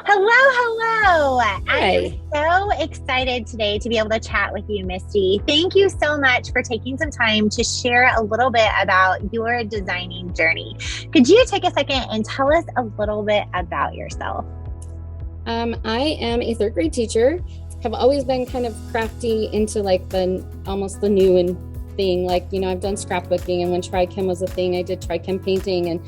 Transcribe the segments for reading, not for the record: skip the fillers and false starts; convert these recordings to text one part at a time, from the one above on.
Hello. I am Hi. so excited today to be able to chat with you, Misty. Thank you so much for taking some time to share a little bit about your designing journey. Could you take a second and tell us a little bit about yourself? I am a third grade teacher. Have always been kind of crafty into like the almost the new and thing. I've done scrapbooking, and when Trichem was a thing, I did Trichem painting and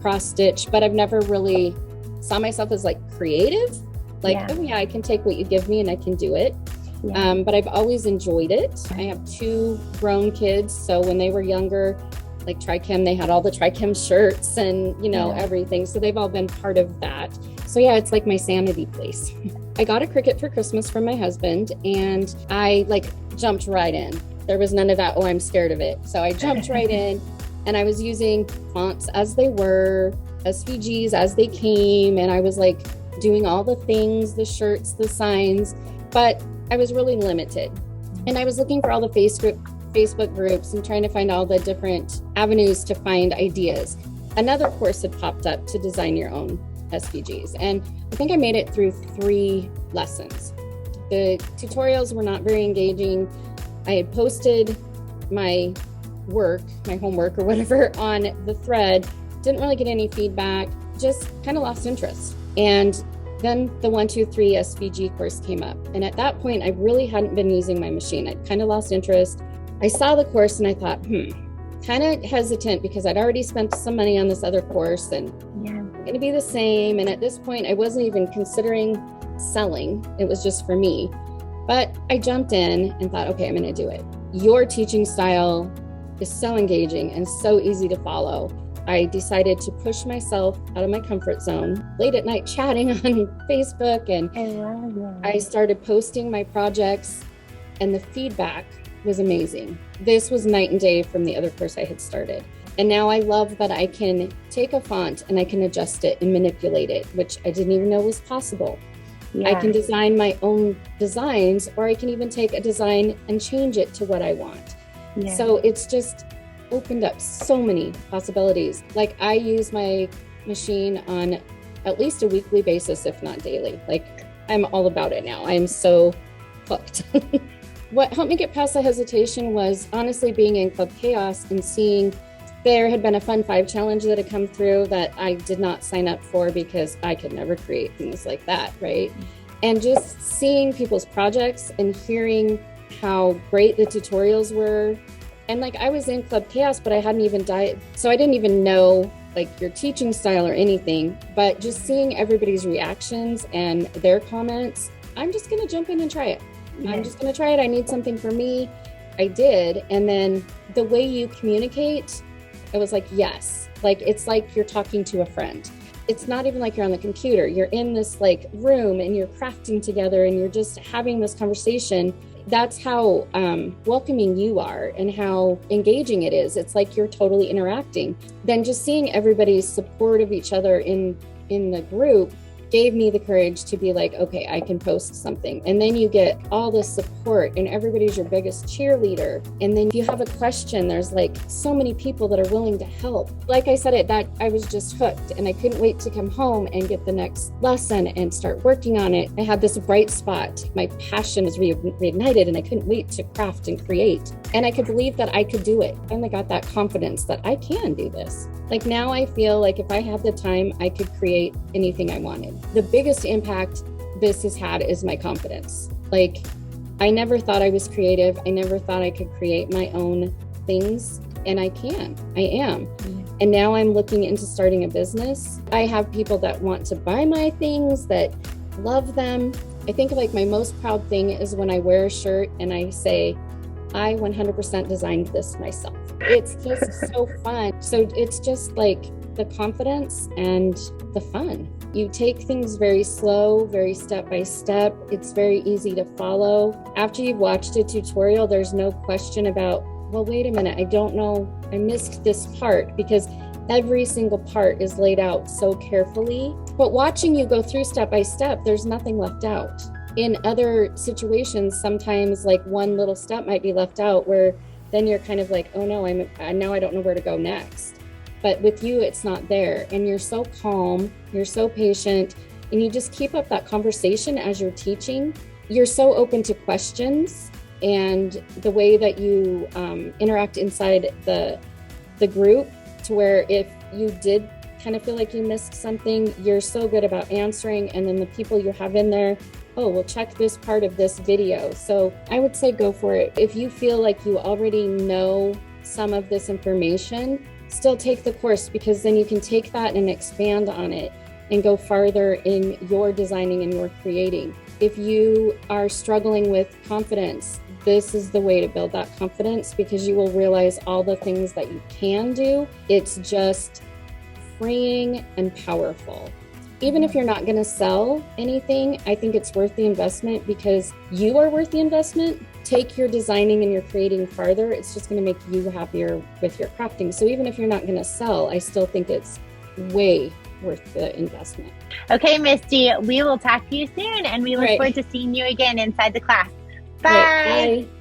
cross stitch, but I've never really saw myself as like creative. Yeah, Oh yeah, I can take what you give me and I can do it. yeah, But I've always enjoyed it. I have two grown kids, so when they were younger, like Trichem, they had all the Trichem shirts and yeah. everything. So they've all been part of that. So yeah, it's like my sanity place. I got a Cricut for Christmas from my husband, and I like jumped right in. There was none of that, oh, I'm scared of it. So I jumped right in, and I was using fonts as they were, SVGs as they came, and I was like doing all the things, the shirts, the signs, but I was really limited. And I was looking for all the Facebook groups and trying to find all the different avenues to find ideas. Another course had popped up to design your own SVGs. And I think I made it through 3 lessons. The tutorials were not very engaging. I had posted my homework or whatever on the thread, didn't really get any feedback, just kind of lost interest. And then the 1, 2, 3 SVG course came up. And at that point, I really hadn't been using my machine. I'd kind of lost interest. I saw the course and I thought, kind of hesitant because I'd already spent some money on this other course and Yeah. going to be the same. And at this point, I wasn't even considering selling. It was just for me. But I jumped in and thought, okay, I'm going to do it. Your teaching style is so engaging and so easy to follow. I decided to push myself out of my comfort zone late at night, chatting on Facebook, and I love I it. started posting my projects, and the feedback was amazing. This was night and day from the other course I had started. And now I love that I can take a font and I can adjust it and manipulate it, which I didn't even know was possible. I Yeah. can design my own designs, or I can even take a design and change it to what I want. Yeah. So it's just opened up so many possibilities. Like, I use my machine on at least a weekly basis, if not daily. Like, I'm all about it now. I'm so hooked. What helped me get past the hesitation was honestly being in Club Chaos and seeing there had been a Fun 5 challenge that had come through that I did not sign up for because I could never create things like that, right? And just seeing people's projects and hearing how great the tutorials were. And like, I was in Club Chaos, but I hadn't even died. So I didn't even know like your teaching style or anything, but just seeing everybody's reactions and their comments, I'm just going to jump in and try it. Yeah. I'm just going to try it. I need something for me. I did. And then the way you communicate, it was like, yes, like, it's like you're talking to a friend. It's not even like you're on the computer. You're in this like room and you're crafting together and you're just having this conversation. That's how welcoming you are and how engaging it is. It's like you're totally interacting. Then just seeing everybody's support of each other in the group gave me the courage to be like, okay, I can post something. And then you get all this support and everybody's your biggest cheerleader. And then if you have a question, there's like so many people that are willing to help. Like I said, I was just hooked, and I couldn't wait to come home and get the next lesson and start working on it. I had this bright spot. My passion was reignited, and I couldn't wait to craft and create. And I could believe that I could do it. I finally got that confidence that I can do this. Like, now I feel like if I had the time, I could create anything I wanted. The biggest impact this has had is my confidence. Like, I never thought I was creative. I never thought I could create my own things, and I can. I am. And now I'm looking into starting a business. I have people that want to buy my things, that love them. I think like my most proud thing is when I wear a shirt and I say, I 100% designed this myself. It's just so fun. So it's just like the confidence and the fun. You take things very slow, very step by step. It's very easy to follow. After you've watched a tutorial, there's no question about, well, wait a minute, I don't know, I missed this part, because every single part is laid out so carefully. But watching you go through step by step, there's nothing left out. In other situations, sometimes like one little step might be left out, where then you're kind of like, oh no, now I don't know where to go next. But with you, it's not there. And you're so calm, you're so patient, and you just keep up that conversation as you're teaching. You're so open to questions, and the way that you interact inside the group, to where if you did kind of feel like you missed something, you're so good about answering. And then the people you have in there, oh, well, check this part of this video. So I would say go for it. If you feel like you already know some of this information, still take the course, because then you can take that and expand on it and go farther in your designing and your creating. If you are struggling with confidence, this is the way to build that confidence, because you will realize all the things that you can do. It's just freeing and powerful. Even if you're not going to sell anything, I think it's worth the investment, because you are worth the investment. Take your designing and your creating farther. It's just going to make you happier with your crafting. So even if you're not going to sell, I still think it's way worth the investment. Okay, Misty, we will talk to you soon, and we look forward to seeing you again inside the class. Bye. Right, bye.